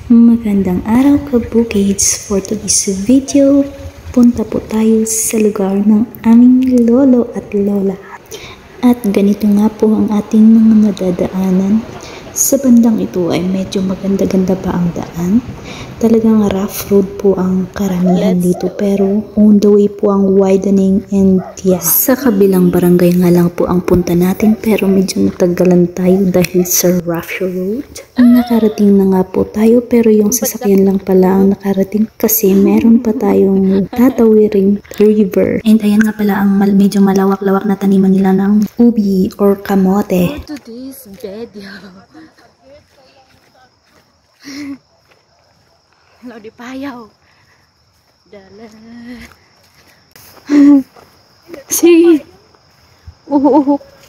Magandang araw ka-Bukids. For today's video, punta po tayo sa lugar ng aming lolo at lola. At ganito nga po ang ating mga madadaanan. Sa bandang ito ay medyo maganda-ganda pa ang daan. Talagang rough road po ang karamihan dito, pero on the way po ang widening and sa kabilang barangay nga lang po ang punta natin, pero medyo natagalan tayo dahil sa rough road. Nakarating na nga po tayo, pero yung sasakyan lang pala ang nakarating kasi meron pa tayong tatawiring river. And ayan nga pala ang medyo malawak-lawak na taniman nila ng ubi or kamote. To this video. Hello, di payaw. Dala.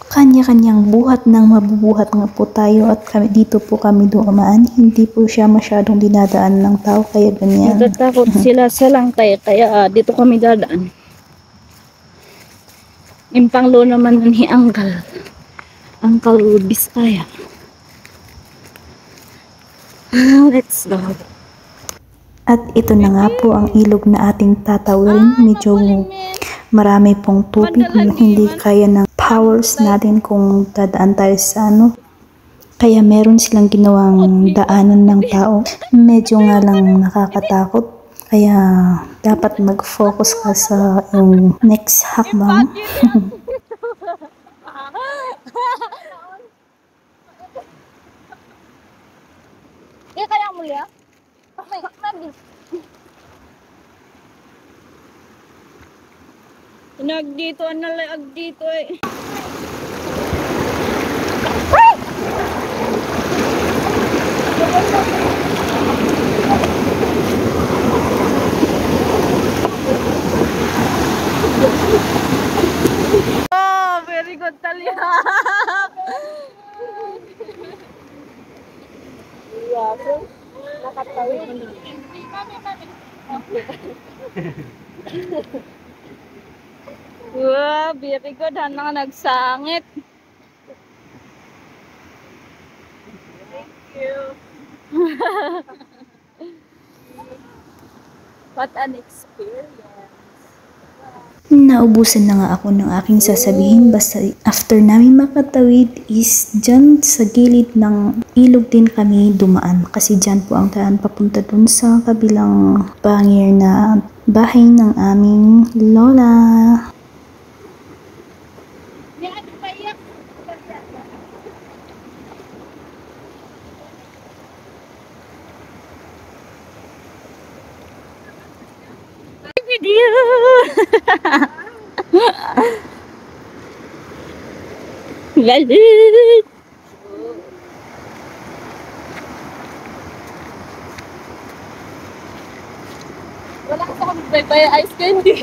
Kanya-kanyang buhat ng mabubuhat nga po tayo at kami dito po kami dumaan. Hindi po siya masyadong dinadaan ng tao kaya ganyan. Natatakot sila sa langkay kaya dito kami dadaan. Impang lo naman ni Uncle Biskaya. Let's go. At ito na nga po ang ilog na ating tatawirin. Medyo marami pong tubig. Hindi kaya ng powers natin kung dadaan tayo sa ano. Kaya meron silang ginawang daanan ng tao. Medyo nga lang nakakatakot. Kaya dapat mag-focus ka sa yung next hakbang. Kaya mo ya? Inag dito, analag dito eh. Oh, very good Talia. Nakatawid mo na. Wow, very good. Hanang nagsangit. Thank you. What an experience. Naubusan na nga ako ng aking sasabihin, basta after namin makatawid is dyan sa gilid ng ilog din kami dumaan kasi dyan po ang daan papunta dun sa kabilang bangir na bahay ng aming lola. Video. Galit. Wala ka sa bye-bye ice candy.